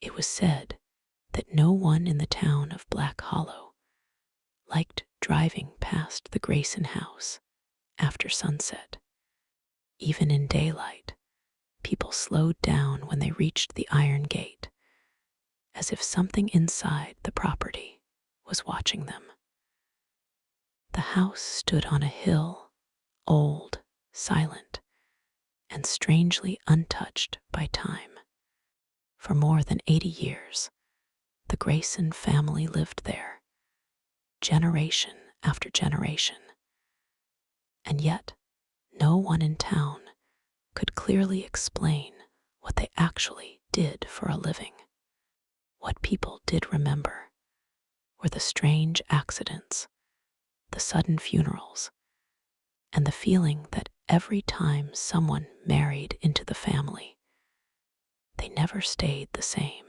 It was said that no one in the town of Black Hollow liked driving past the Grayson house after sunset. Even in daylight, people slowed down when they reached the iron gate, as if something inside the property was watching them. The house stood on a hill, old, silent, and strangely untouched by time. For more than 80 years, the Grayson family lived there, generation after generation. And yet, no one in town could clearly explain what they actually did for a living. What people did remember were the strange accidents, the sudden funerals, and the feeling that every time someone married into the family, they never stayed the same.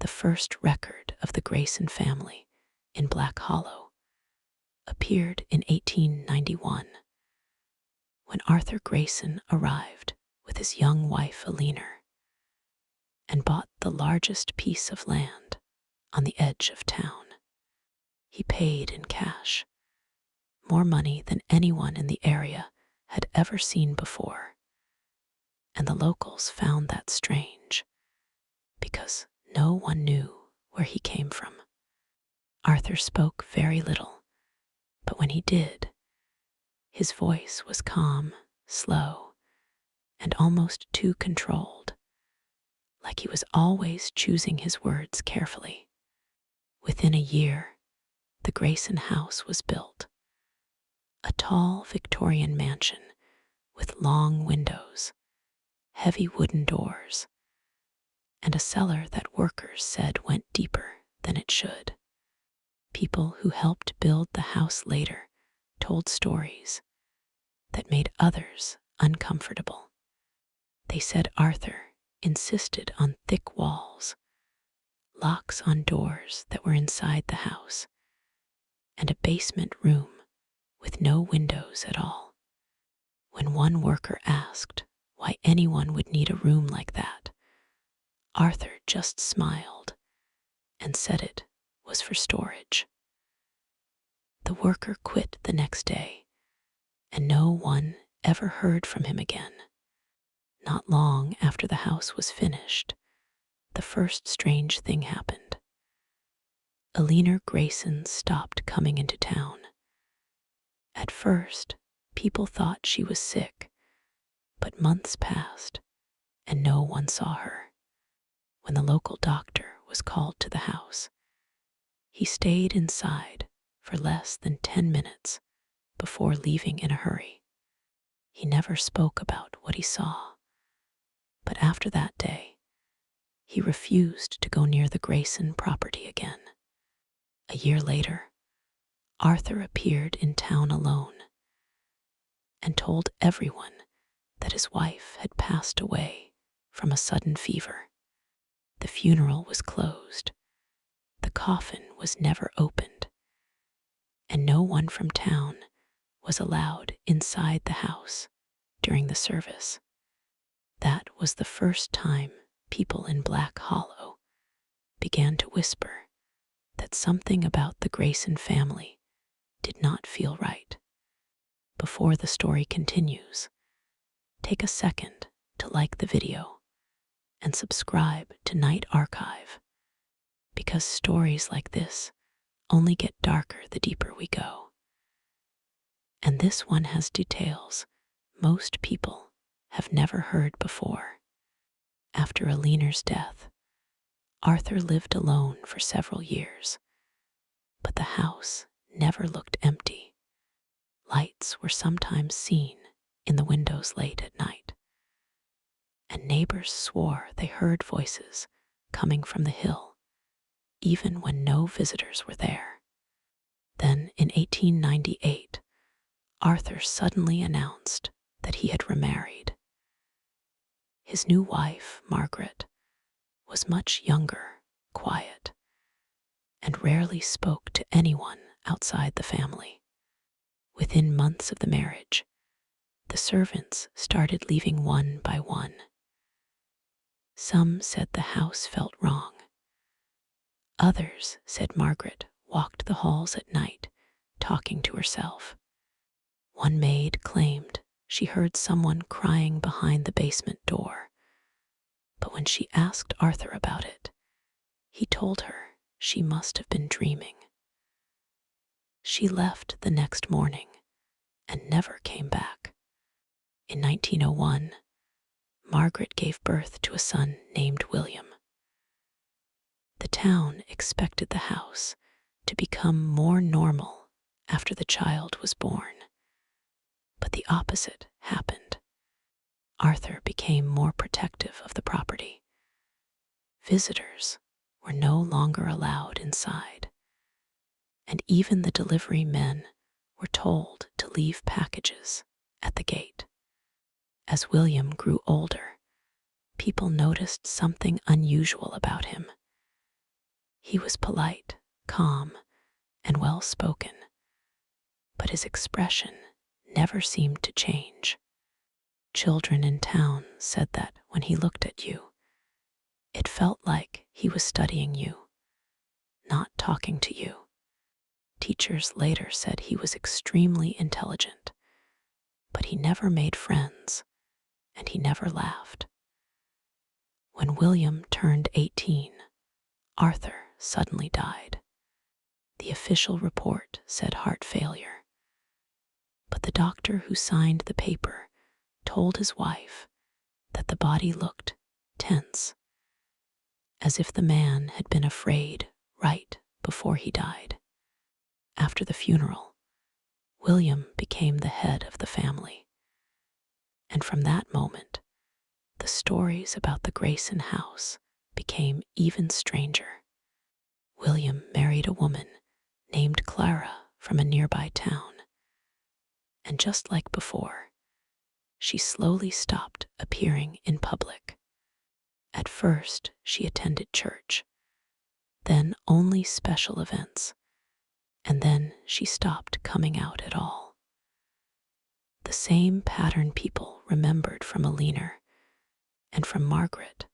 The first record of the Grayson family in Black Hollow appeared in 1891, when Arthur Grayson arrived with his young wife Eleanor and bought the largest piece of land on the edge of town. He paid in cash, more money than anyone in the area had ever seen before, and the locals found that strange because no one knew where he came from. Arthur spoke very little, but when he did, his voice was calm, slow, and almost too controlled, like he was always choosing his words carefully. Within a year, the Grayson house was built, a tall Victorian mansion with long windows, heavy wooden doors, and a cellar that workers said went deeper than it should. People who helped build the house later told stories that made others uncomfortable. They said Arthur insisted on thick walls, locks on doors that were inside the house, and a basement room with no windows at all. When one worker asked why anyone would need a room like that, Arthur just smiled and said it was for storage. The worker quit the next day, and no one ever heard from him again. Not long after the house was finished, the first strange thing happened. Eleanor Grayson stopped coming into town. At first, people thought she was sick, but months passed and no one saw her. When the local doctor was called to the house, he stayed inside for less than 10 minutes before leaving in a hurry. He never spoke about what he saw, but after that day, he refused to go near the Grayson property again. A year later, Arthur appeared in town alone and told everyone that his wife had passed away from a sudden fever. The funeral was closed, the coffin was never opened, and no one from town was allowed inside the house during the service. That was the first time people in Black Hollow began to whisper that something about the Grayson family did not feel right. Before the story continues, take a second to like the video and subscribe to Night Archive, because stories like this only get darker the deeper we go. And this one has details most people have never heard before. After Eleanor's death, Arthur lived alone for several years, but the house never looked empty. Lights were sometimes seen in the windows late at night, and neighbors swore they heard voices coming from the hill, even when no visitors were there. Then, in 1898, Arthur suddenly announced that he had remarried. His new wife, Margaret, was much younger, quiet, and rarely spoke to anyone outside the family. Within months of the marriage, the servants started leaving one by one. Some said the house felt wrong. Others said Margaret walked the halls at night, talking to herself. One maid claimed she heard someone crying behind the basement door, but when she asked Arthur about it, he told her she must have been dreaming. She left the next morning and never came back. In 1901, Margaret gave birth to a son named William. The town expected the house to become more normal after the child was born, but the opposite happened. Arthur became more protective of the property. Visitors were no longer allowed inside, and even the delivery men were told to leave packages at the gate. As William grew older, people noticed something unusual about him. He was polite, calm, and well-spoken, but his expression never seemed to change. Children in town said that when he looked at you, it felt like he was studying you, not talking to you. Teachers later said he was extremely intelligent, but he never made friends, and he never laughed. When William turned 18, Arthur suddenly died. The official report said heart failure, but the doctor who signed the paper told his wife that the body looked tense, as if the man had been afraid right before he died. After the funeral, William became the head of the family, and from that moment, the stories about the Grayson house became even stranger. William married a woman named Clara from a nearby town, and just like before, she slowly stopped appearing in public. At first, she attended church, then only special events, and then she stopped coming out at all. The same pattern people remembered from Alina and from Margaret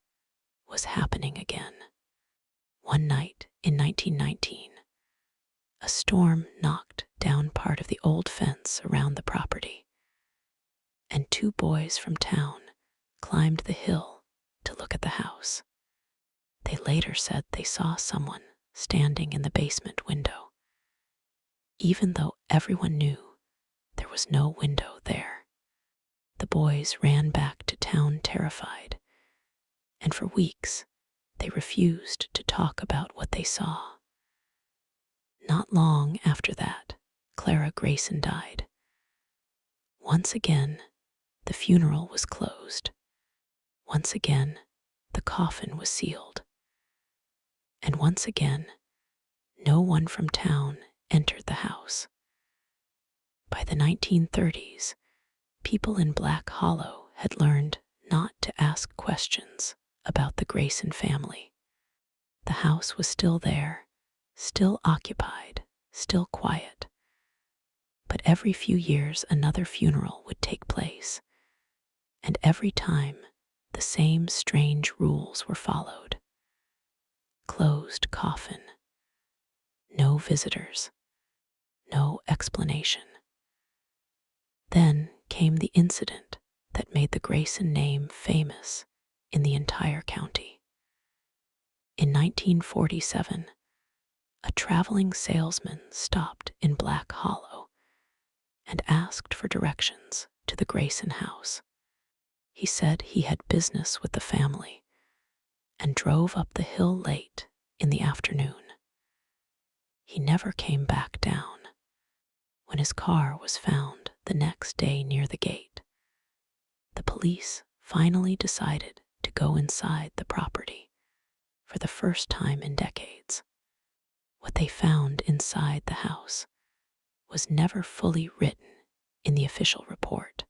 was happening again. One night in 1919, a storm knocked down part of the old fence around the property, and two boys from town climbed the hill to look at the house. They later said they saw someone standing in the basement window, even though everyone knew there was no window there. The boys ran back to town terrified, and for weeks they refused to talk about what they saw. Not long after that, Clara Grayson died. Once again, the funeral was closed. Once again, the coffin was sealed. And once again, no one from town entered the house. By the 1930s, people in Black Hollow had learned not to ask questions about the Grayson family. The house was still there, still occupied, still quiet. But every few years another funeral would take place, and every time the same strange rules were followed. Closed coffin, no visitors, no explanation. Then came the incident that made the Grayson name famous in the entire county. In 1947, a traveling salesman stopped in Black Hollow and asked for directions to the Grayson house. He said he had business with the family and drove up the hill late in the afternoon. He never came back down. When his car was found the next day near the gate, the police finally decided to go inside the property for the first time in decades. What they found inside the house was never fully written in the official report,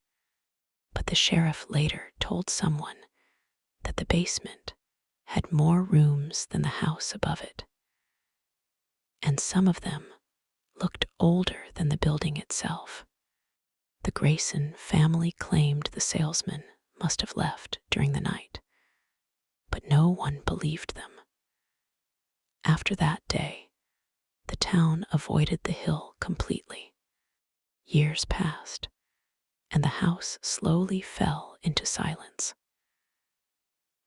but the sheriff later told someone that the basement had more rooms than the house above it, and some of them looked older than the building itself. The Grayson family claimed the salesman must have left during the night, but no one believed them. After that day, the town avoided the hill completely. Years passed, and the house slowly fell into silence.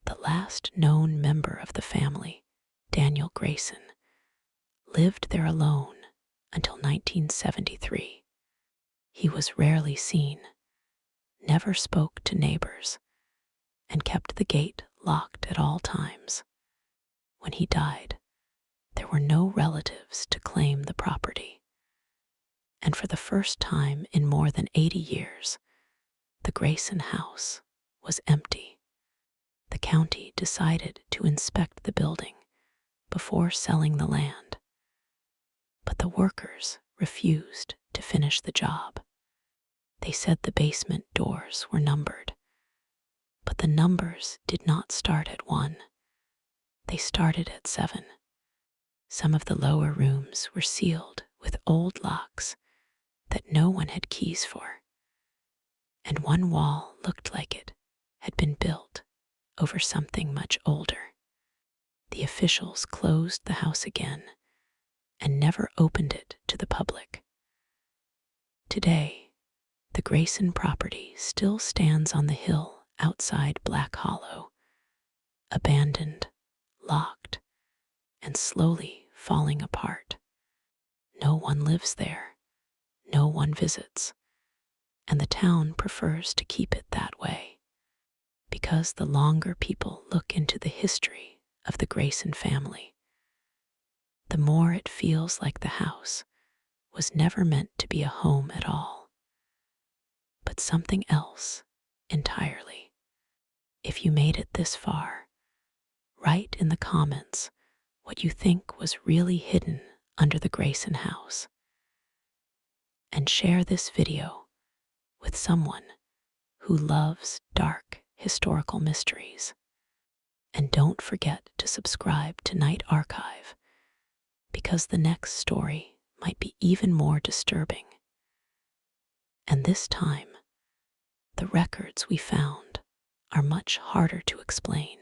The last known member of the family, Daniel Grayson, lived there alone until 1973. He was rarely seen, never spoke to neighbors, and kept the gate locked at all times. When he died, there were no relatives to claim the property. And for the first time in more than 80 years, the Grayson house was empty. The county decided to inspect the building before selling the land, but the workers refused to finish the job. They said the basement doors were numbered, but the numbers did not start at 1. They started at 7. Some of the lower rooms were sealed with old locks that no one had keys for, and one wall looked like it had been built over something much older. The officials closed the house again and never opened it to the public. Today, the Grayson property still stands on the hill outside Black Hollow, abandoned, locked, and slowly falling apart. No one lives there, no one visits, and the town prefers to keep it that way, because the longer people look into the history of the Grayson family, the more it feels like the house was never meant to be a home at all, but something else entirely. If you made it this far, write in the comments what you think was really hidden under the Grayson house, and share this video with someone who loves dark historical mysteries. And don't forget to subscribe to Night Archive, because the next story might be even more disturbing. And this time, the records we found are much harder to explain.